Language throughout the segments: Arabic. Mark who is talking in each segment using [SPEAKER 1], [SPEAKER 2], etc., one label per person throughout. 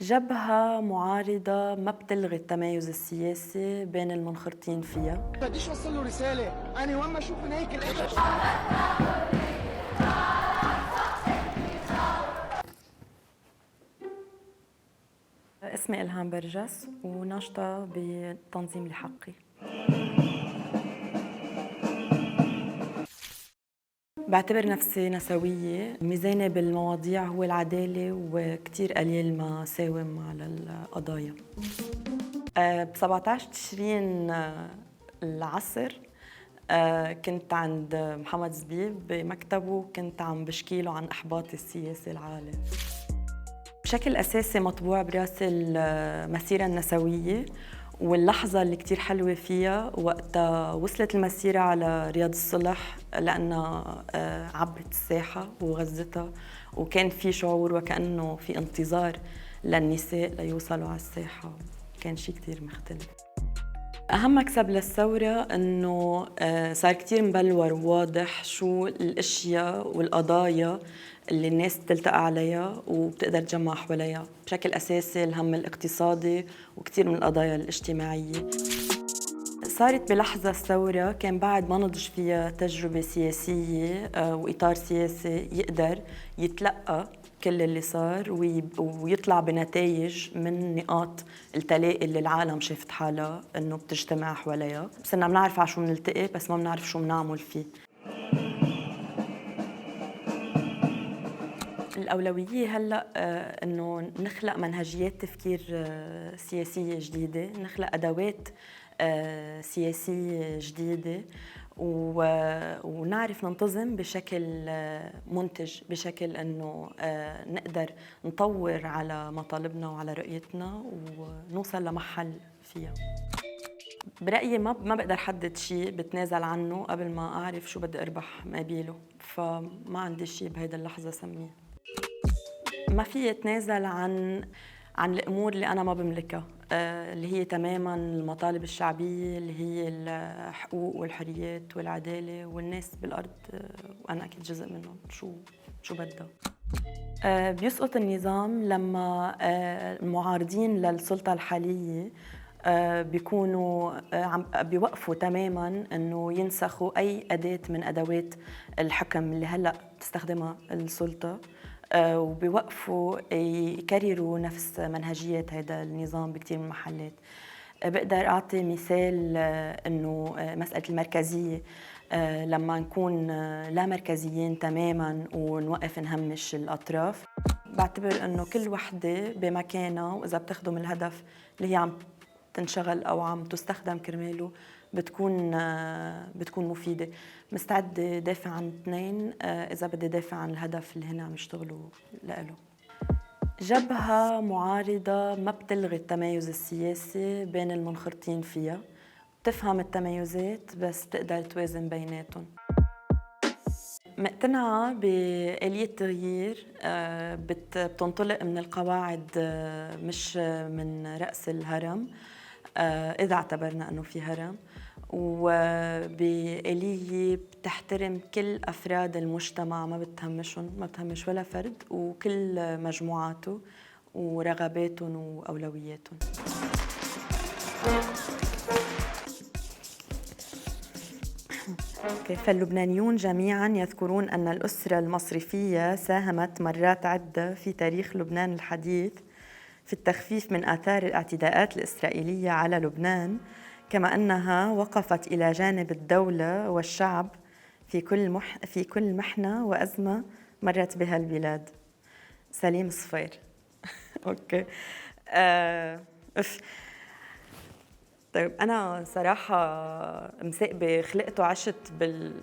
[SPEAKER 1] جبهة معارضة ما بتلغي التمايز السياسي بين المنخرطين فيها.
[SPEAKER 2] بديش اوصل له رساله انا وين ما اشوف من هيك الإشي.
[SPEAKER 1] اسمي إلهام برجس وناشطة بتنظيم الحقي. بعتبر نفسي نسوية، ميزاني بالمواضيع هو العدالة وكتير قليل ما ساوم على القضايا. ب 17 تشرين العصر كنت عند محمد زبيب بمكتبه، كنت عم بشكيله عن إحباط السياسي العالي. بشكل أساسي مطبوع براسي المسيرة النسوية، واللحظة اللي كتير حلوة فيها وقتها وصلت المسيرة على رياض الصلح، لأنها عبت الساحة وغزتها، وكان في شعور وكأنه في انتظار للنساء ليوصلوا على الساحة. كان شيء كتير مختلف. أهم مكسب للثورة إنه صار كتير مبلور وواضح شو الأشياء والقضايا اللي الناس بتلتقى عليها وبتقدر تجمع حواليها. بشكل أساسي الهم الاقتصادي وكتير من القضايا الاجتماعية. صارت بلحظة الثورة كان بعد ما نضج فيها تجربة سياسية وإطار سياسي يقدر يتلقى كل اللي صار ويطلع بنتائج من نقاط التلاقي اللي العالم شافت حالها انه بتجتمع حواليها. صرنا بنعرف على شو بنلتقي بس ما بنعرف شو بنعمل فيه. الأولوية هلأ إنه نخلق منهجيات تفكير سياسية جديدة، نخلق أدوات سياسية جديدة، ونعرف ننتظم بشكل منتج، بشكل إنه نقدر نطور على مطالبنا وعلى رؤيتنا ونوصل لمحل فيها. برأيي ما بقدر حدد شيء بتنازل عنه قبل ما أعرف شو بدي أربح مقابله، فما عندي شيء بهيدا اللحظة سميه. ما في اتنازل عن الامور اللي انا ما بملكها، اللي هي تماما المطالب الشعبيه اللي هي الحقوق والحريات والعداله والناس بالارض، وانا اكيد جزء منهم. شو بدها. بيسقط النظام لما المعارضين للسلطه الحاليه بيكونوا عم بيوقفوا تماما انه ينسخوا اي اداه من ادوات الحكم اللي هلا بتستخدمها السلطه، وبيوقفوا يكرروا نفس منهجية هذا النظام بكثير من المحلات. بقدر أعطي مثال أنه مسألة المركزية، لما نكون لا مركزيين تماماً ونوقف نهمش الأطراف. بعتبر أنه كل وحدة بمكانها، وإذا بتخدم الهدف اللي هي عم تنشغل أو عم تستخدم كرماله بتكون مفيدة. مستعدة دافع عن اثنين إذا بدي دافع عن الهدف اللي هن عم يشتغلوا لإله. جبهة معارضة ما بتلغي التمايز السياسي بين المنخرطين فيها، بتفهم التميزات بس بتقدر توازن بيناتهم. مقتنعة بآلية التغيير بتنطلق من القواعد، مش من رأس الهرم، إذا اعتبرنا أنه في هرم، وبآلية بتحترم كل أفراد المجتمع، ما بتهمش ولا فرد، وكل مجموعاته ورغباتهم وأولوياتهم. فاللبنانيون جميعاً يذكرون أن الأسرة المصرفية ساهمت مرات عدة في تاريخ لبنان الحديث في التخفيف من آثار الاعتداءات الإسرائيلية على لبنان، كما أنها وقفت إلى جانب الدولة والشعب في كل محنة وأزمة مرت بها البلاد. سليم صفير. أوكي. أف. طيب أنا صراحة مساقبة، خلقت وعشت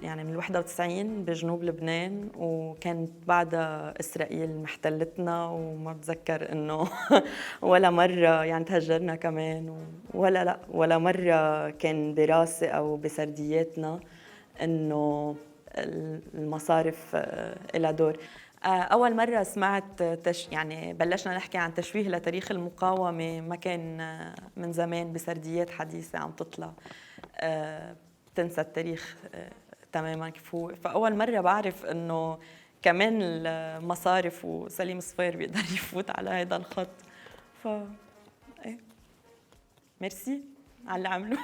[SPEAKER 1] يعني من 91 بجنوب لبنان، وكانت بعدها إسرائيل محتلتنا، وما بتذكر إنه ولا مرة يعني تهجرنا كمان، ولا مرة كان براسي أو بسردياتنا إنه المصارف إلها دور. أول مرة سمعت يعني بلشنا نحكي عن تشويه لتاريخ المقاومة، ما كان من زمان بسرديات حديثة عم تطلع بتنسى التاريخ تماما كيف هو. فأول مرة بعرف إنه كمان المصارف وسليم صفير بيقدر يفوت على هذا الخط. ف ايه ميرسي على اللي عملوه.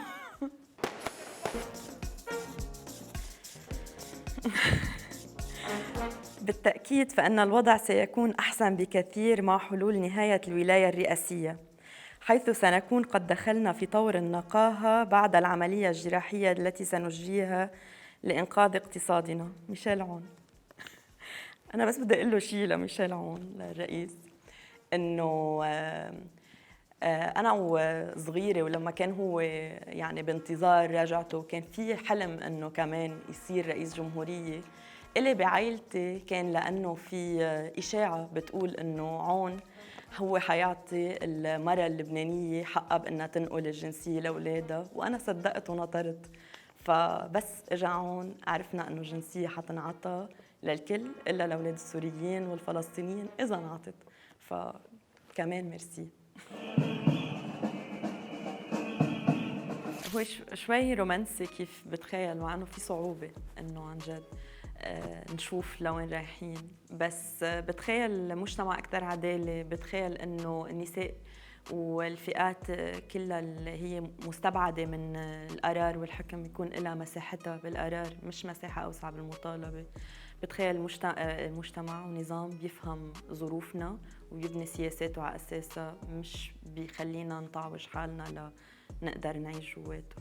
[SPEAKER 1] بالتأكيد فإن الوضع سيكون أحسن بكثير مع حلول نهاية الولاية الرئاسية، حيث سنكون قد دخلنا في طور النقاهة بعد العملية الجراحية التي سنجريها لإنقاذ اقتصادنا. ميشيل عون. أنا بس بدي أقول له شيء لميشيل عون للرئيس، إنه أنا وصغيرة ولما كان هو يعني بانتظار رجعته كان في حلم إنه كمان يصير رئيس جمهورية. إلي بعائلتي كان لأنه في إشاعة بتقول إنه عون هو حيعطي المرأة اللبنانية حقها بأنها تنقل الجنسية لأولادها، وأنا صدقت ونطرت. فبس إجا عون عرفنا إنه الجنسية حتنعطى للكل إلا لأولاد السوريين والفلسطينيين إذا انعطت. فكمان ميرسي. هو شوي رومانسي كيف بتخيل، مع انه في صعوبة انه عن جد نشوف لوين رايحين، بس بتخيل مجتمع اكثر عدالة، بتخيل انه النساء والفئات كلها اللي هي مستبعدة من القرار والحكم يكون لها مساحتها بالقرار، مش مساحة اوسع بالمطالبة. بتخيل مجتمع ونظام بيفهم ظروفنا ويبني سياساته على اساسها، مش بيخلينا نطعوج حالنا لنقدر نعيش جواته.